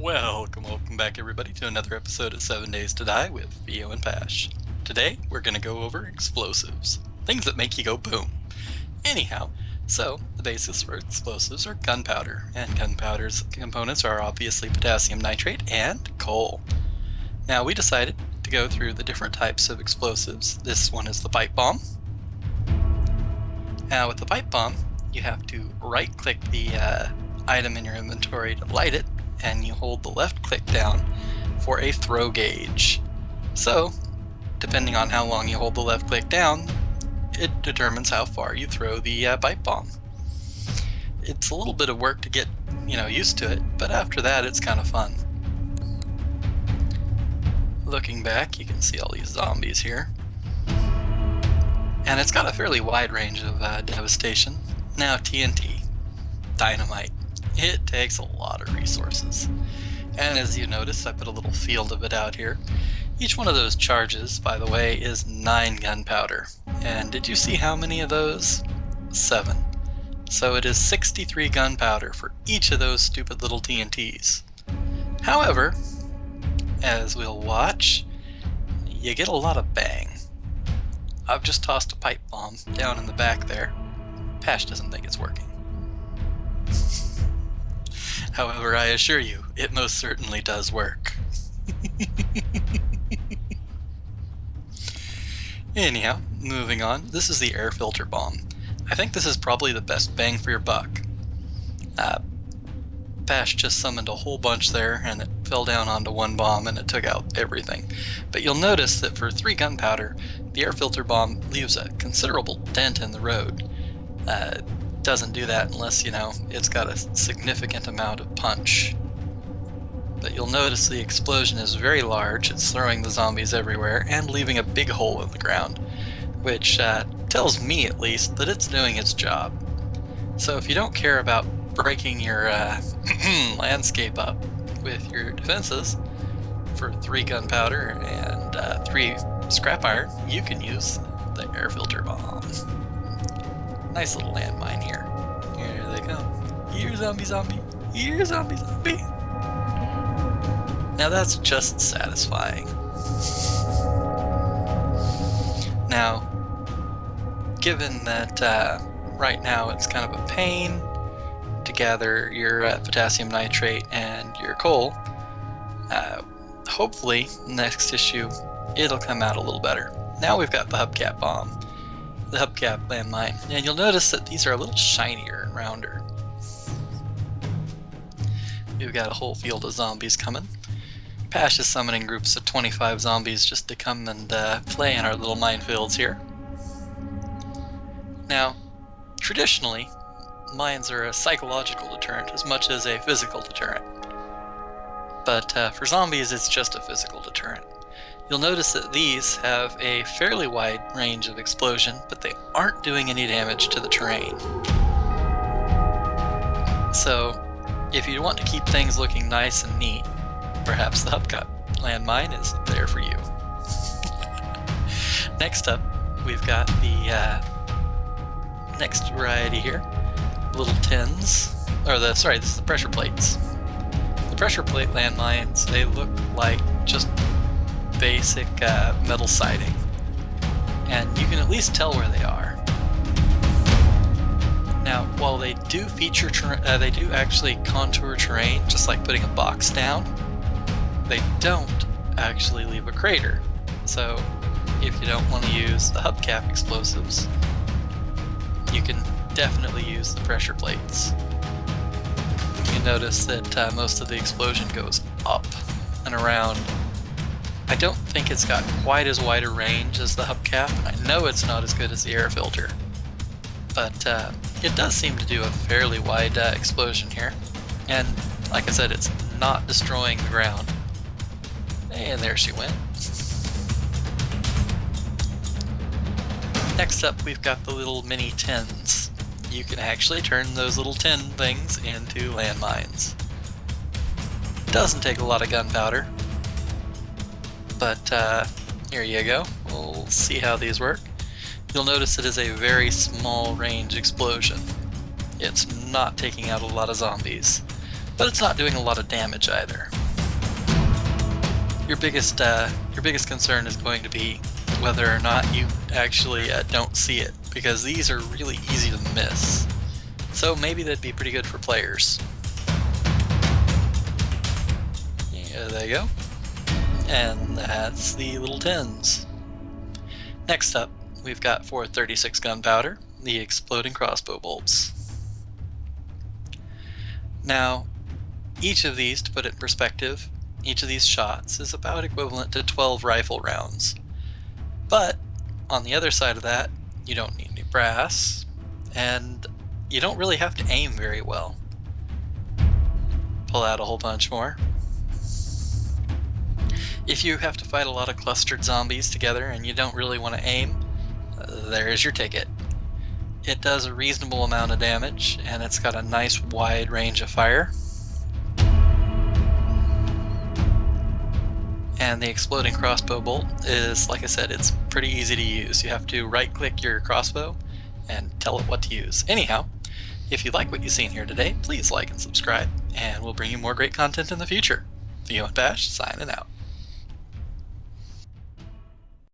Welcome back everybody to another episode of 7 Days to Die with Pheo and Pash. Today, we're going to go over explosives. Things that make you go boom. Anyhow, so the basis for explosives are gunpowder, and gunpowder's components are obviously potassium nitrate and coal. Now, we decided to go through the different types of explosives. This one is the pipe bomb. Now, with the pipe bomb, you have to right-click the item in your inventory to light it, and you hold the left click down for a throw gauge. So, depending on how long you hold the left click down, it determines how far you throw the pipe bomb. It's a little bit of work to get, used to it, but after that it's kind of fun. Looking back, you can see all these zombies here. And it's got a fairly wide range of devastation. Now TNT, dynamite. It takes a lot of resources. And as you notice, I put a little field of it out here. Each one of those charges, by the way, is 9 gunpowder. And did you see how many of those? 7. So it is 63 gunpowder for each of those stupid little TNTs. However, as we'll watch, you get a lot of bang. I've just tossed a pipe bomb down in the back there. Pash doesn't think it's working. However, I assure you, it most certainly does work. Anyhow, moving on, this is the air filter bomb. I think this is probably the best bang for your buck. Pash just summoned a whole bunch there, and it fell down onto one bomb, and it took out everything. But you'll notice that for 3 gunpowder, the air filter bomb leaves a considerable dent in the road. Doesn't do that unless, it's got a significant amount of punch. But you'll notice the explosion is very large. It's throwing the zombies everywhere and leaving a big hole in the ground, which tells me at least that it's doing its job. So if you don't care about breaking your landscape up with your defenses for 3 gunpowder and 3 scrap iron, you can use the air filter bomb. Nice little landmine here. Here they come. Here, zombie, zombie. Here, zombie, zombie. Now that's just satisfying. Now, given that right now it's kind of a pain to gather your potassium nitrate and your coal, hopefully next issue it'll come out a little better. Now we've got the hubcap bomb. The hubcap landmine, and you'll notice that these are a little shinier and rounder. We've got a whole field of zombies coming. Pash is summoning groups of 25 zombies just to come and play in our little minefields here. Now, traditionally, mines are a psychological deterrent as much as a physical deterrent. But for zombies, it's just a physical deterrent. You'll notice that these have a fairly wide range of explosion, but they aren't doing any damage to the terrain. So, if you want to keep things looking nice and neat, perhaps the hubcap landmine is there for you. Next up, we've got the next variety here. Little tins, this is the pressure plates. The pressure plate landmines, they look like just basic metal siding, and you can at least tell where they are. Now, while they do feature they do actually contour terrain, just like putting a box down, they don't actually leave a crater. So if you don't want to use the hubcap explosives, you can definitely use the pressure plates. You notice that most of the explosion goes up and around. I don't think it's got quite as wide a range as the hubcap. I know it's not as good as the air filter, but it does seem to do a fairly wide explosion here. And like I said, it's not destroying the ground. And there she went. Next up, we've got the little mini tins. You can actually turn those little tin things into landmines. Doesn't take a lot of gunpowder. But here you go. We'll see how these work. You'll notice it is a very small range explosion. It's not taking out a lot of zombies, but it's not doing a lot of damage either. your biggest concern is going to be whether or not you actually don't see it, because these are really easy to miss. So maybe that'd be pretty good for players. Yeah, there you go. And that's the little tins. Next up, we've got for 36 gunpowder, the exploding crossbow bolts. Now, each of these, to put it in perspective, each of these shots is about equivalent to 12 rifle rounds. But on the other side of that, you don't need any brass, and you don't really have to aim very well. Pull out a whole bunch more. If you have to fight a lot of clustered zombies together and you don't really want to aim, there's your ticket. It does a reasonable amount of damage, and it's got a nice wide range of fire. And the exploding crossbow bolt is, like I said, it's pretty easy to use. You have to right-click your crossbow and tell it what to use. Anyhow, if you like what you've seen here today, please like and subscribe, and we'll bring you more great content in the future. Pheo Pash, signing out.